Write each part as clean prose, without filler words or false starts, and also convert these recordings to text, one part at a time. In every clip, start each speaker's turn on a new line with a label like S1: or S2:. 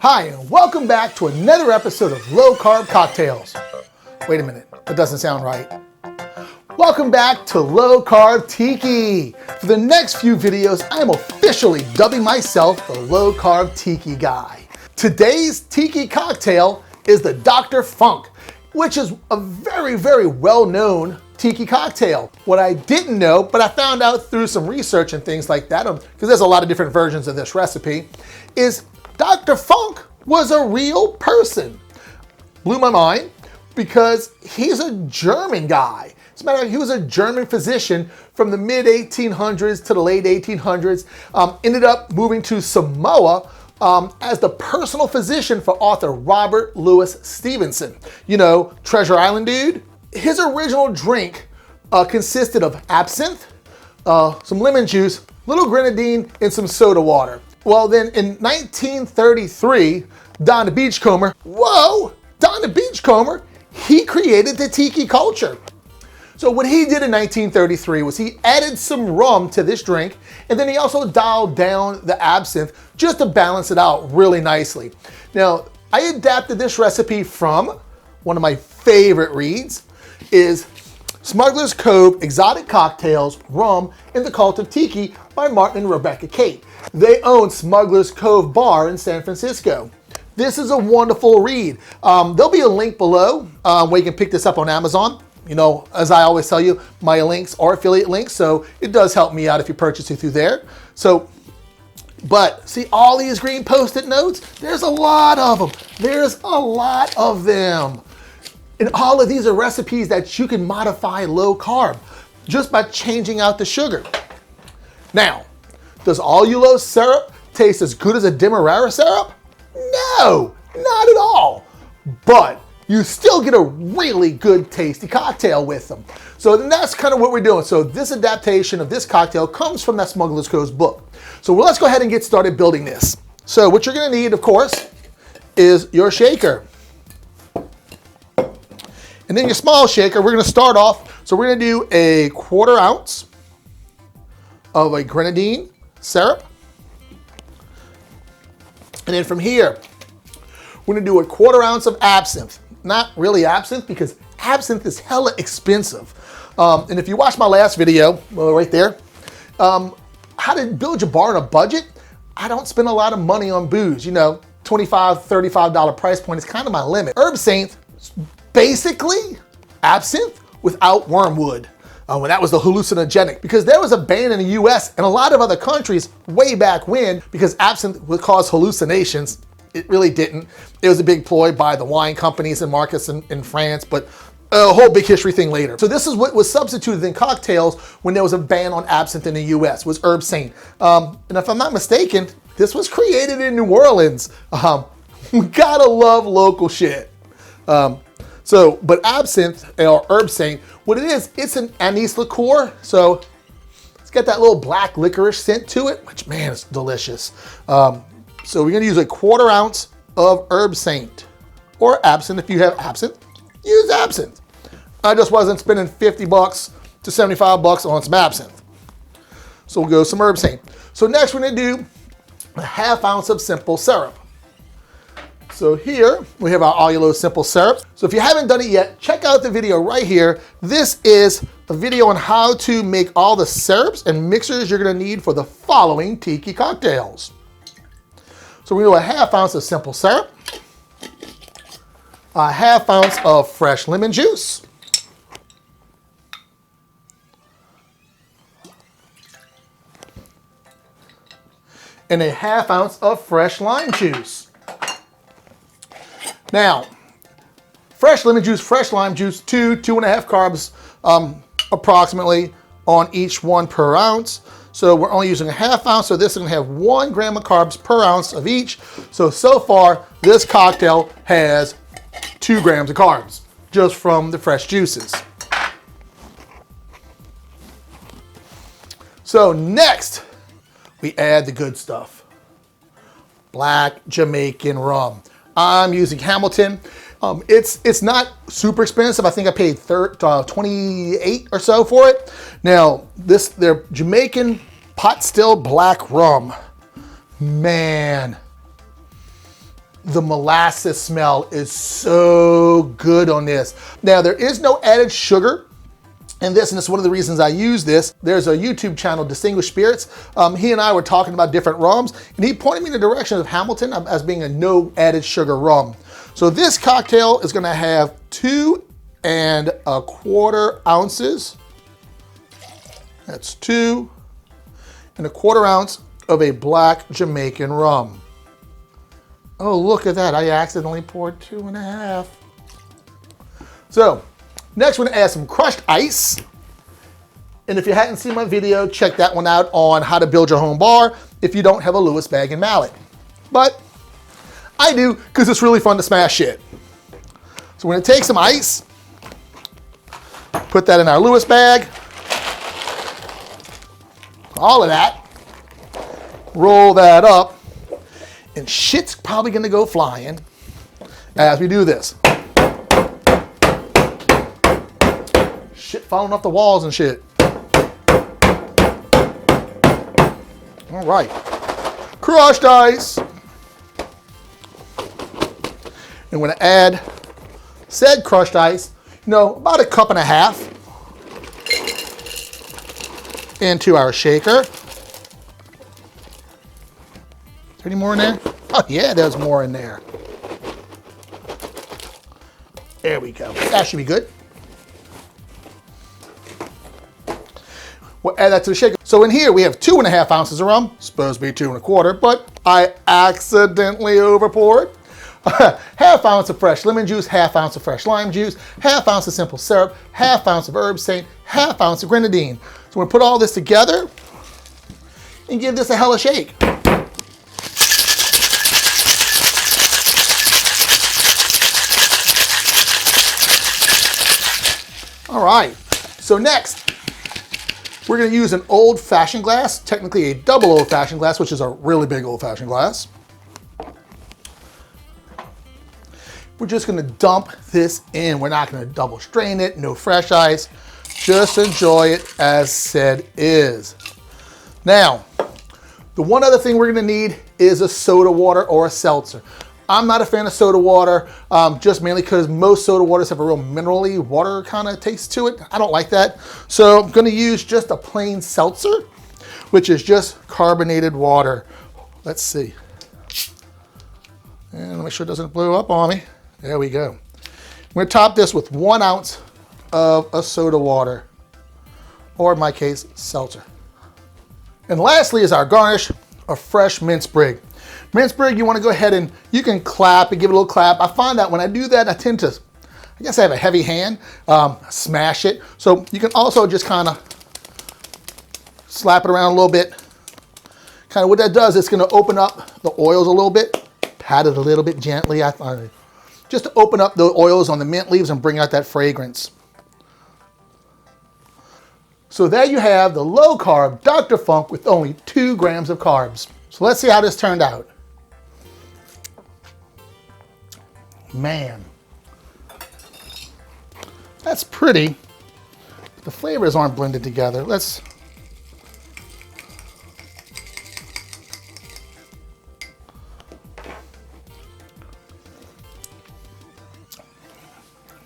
S1: Hi, and welcome back to another episode of Low Carb Cocktails. Wait a minute, that doesn't sound right. Welcome back to Low Carb Tiki. For the next few videos, I am officially dubbing myself the Low Carb Tiki guy. Today's Tiki cocktail is the Dr. Funk, which is a very well-known Tiki cocktail. What I didn't know, but I found out through some research and things like that, because there's a lot of different versions of this recipe, is Dr. Funk was a real person. Blew my mind because he's a German guy. As a matter of fact, he was a German physician from the mid 1800s to the late 1800s. Ended up moving to Samoa as the personal physician for author Robert Louis Stevenson. You know, Treasure Island dude. His original drink consisted of absinthe, some lemon juice, little grenadine, and some soda water. Well, then in 1933, Don the Beachcomber, he created the Tiki culture. So what he did in 1933 was he added some rum to this drink, and then he also dialed down the absinthe just to balance it out really nicely. Now, I adapted this recipe from one of my favorite reads, is Smuggler's Cove Exotic Cocktails, Rum, and the Cult of Tiki by Martin and Rebecca Kate. They own Smuggler's Cove Bar in San Francisco. This is a wonderful read. There'll be a link below where you can pick this up on Amazon. You know, as I always tell you, my links are affiliate links, so it does help me out if you purchase it through there. So, but see all these green Post-it notes? There's a lot of them. There's a lot of them. And all of these are recipes that you can modify low carb just by changing out the sugar. Now, does allulose syrup taste as good as a Demerara syrup? No, not at all. But you still get a really good tasty cocktail with them. So that's kind of what we're doing. So this adaptation of this cocktail comes from that Smuggler's Cove book. So let's go ahead and get started building this. So what you're gonna need, of course, is your shaker. And then your small shaker, we're gonna start off, so we're gonna do a 1/4 ounce of a grenadine syrup. And then from here, we're gonna do a 1/4 ounce of absinthe. Not really absinthe, because absinthe is hella expensive. And if you watch my last video, well, right there, how to build your bar on a budget, I don't spend a lot of money on booze. You know, $25, $35 price point is kind of my limit. Herb Saint, basically absinthe without wormwood. When that was the hallucinogenic, because there was a ban in the US and a lot of other countries way back when, because absinthe would cause hallucinations. It really didn't. It was a big ploy by the wine companies and markets in France, but a whole big history thing later. So this is what was substituted in cocktails when there was a ban on absinthe in the US, was Herb Saint. And if I'm not mistaken, this was created in New Orleans. We gotta love local shit. But absinthe, or Herb Saint, what it is, it's an anise liqueur. So it's got that little black licorice scent to it, which, man, it's delicious. So we're gonna use a 1/4 ounce of Herb Saint, or absinthe. If you have absinthe, use absinthe. I just wasn't spending $50 to $75 on some absinthe. So we'll go some Herb Saint. So next we're gonna do a 1/2 ounce of simple syrup. So here we have our allulose simple syrup. So if you haven't done it yet, check out the video right here. This is a video on how to make all the syrups and mixers you're gonna need for the following Tiki cocktails. So we're gonna do a 1/2 ounce of simple syrup, a 1/2 ounce of fresh lemon juice, and a 1/2 ounce of fresh lime juice. Now, fresh lemon juice, fresh lime juice, 2.5 carbs approximately on each one per ounce. So we're only using a 1/2 ounce, so this is gonna have 1 gram of carbs per ounce of each. So far, this cocktail has 2 grams of carbs, just from the fresh juices. So next, we add the good stuff. Black Jamaican rum. I'm using Hamilton. It's not super expensive. I think I paid 28 or so for it. Now, their Jamaican pot still black rum. Man, The molasses smell is so good on this. Now, there is no added sugar in this, and it's one of the reasons I use this. There's a YouTube channel, Distinguished Spirits. He and I were talking about different rums, and he pointed me in the direction of Hamilton as being a no added sugar rum. So this cocktail is gonna have 2 1/4 ounces. That's 2 1/4 ounce of a black Jamaican rum. Oh, look at that. I accidentally poured 2 1/2. So, next we're gonna add some crushed ice. And if you hadn't seen my video, check that one out on how to build your home bar if you don't have a Lewis bag and mallet. But I do, because it's really fun to smash shit. So we're gonna take some ice, put that in our Lewis bag, all of that, roll that up, and shit's probably gonna go flying as we do this. Shit falling off the walls and shit. All right, crushed ice. And we're gonna add said crushed ice, about 1.5 cups into our shaker. Is there any more in there? Oh yeah, there's more in there. There we go. That should be good. We'll add that to the shaker. So in here we have 2 1/2 ounces of rum, supposed to be 2 1/4, but I accidentally over poured. 1/2 ounce of fresh lemon juice, 1/2 ounce of fresh lime juice, 1/2 ounce of simple syrup, 1/2 ounce of herb saint, 1/2 ounce of grenadine. So we're gonna put all this together and give this a hella shake. All right, so next, we're gonna use an old-fashioned glass, technically a double old-fashioned glass, which is a really big old-fashioned glass. We're just gonna dump this in. We're not gonna double strain it, no fresh ice. Just enjoy it as said is. Now, the one other thing we're gonna need is a soda water or a seltzer. I'm not a fan of soda water, just mainly because most soda waters have a real minerally water kind of taste to it. I don't like that. So I'm gonna use just a plain seltzer, which is just carbonated water. Let's see. And make sure it doesn't blow up on me. There we go. We're gonna top this with 1 ounce of a soda water, or in my case, seltzer. And lastly is our garnish, a fresh mint sprig. Mint sprig, you wanna go ahead and you can clap and give it a little clap. I find that when I do that, I tend to, I guess I have a heavy hand, smash it. So you can also just kind of slap it around a little bit. Kind of what that does, it's gonna open up the oils a little bit, pat it a little bit gently. Just to open up the oils on the mint leaves and bring out that fragrance. So there you have the low carb Dr. Funk with only 2 grams of carbs. So let's see how this turned out. Man, that's pretty. The flavors aren't blended together.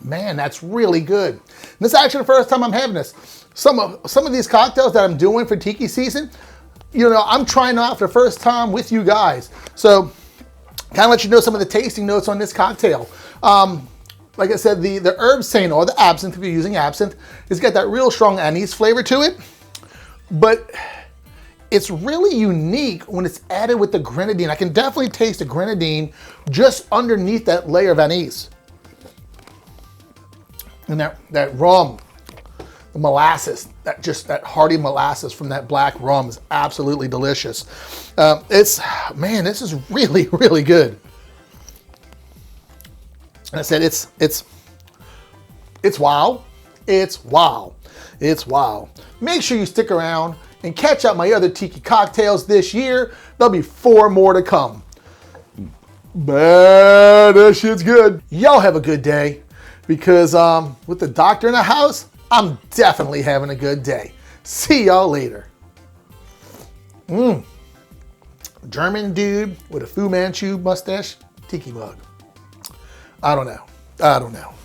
S1: Man, that's really good. And this is actually the first time I'm having this. Some of these cocktails that I'm doing for Tiki season, I'm trying out for the first time with you guys. So kind of let you know some of the tasting notes on this cocktail. Like I said, the herb saint or the absinthe, if you're using absinthe, it's got that real strong anise flavor to it. But it's really unique when it's added with the grenadine. I can definitely taste the grenadine just underneath that layer of anise. And that rum, the molasses, that hearty molasses from that black rum is absolutely delicious. Man, this is really, really good. And I said, it's wow. It's wow. It's wow. Make sure you stick around and catch out my other tiki cocktails this year. There'll be 4 more to come. Man, that shit's good. Y'all have a good day. Because with the doctor in the house, I'm definitely having a good day. See y'all later. German dude with a Fu Manchu mustache, tiki mug. I don't know.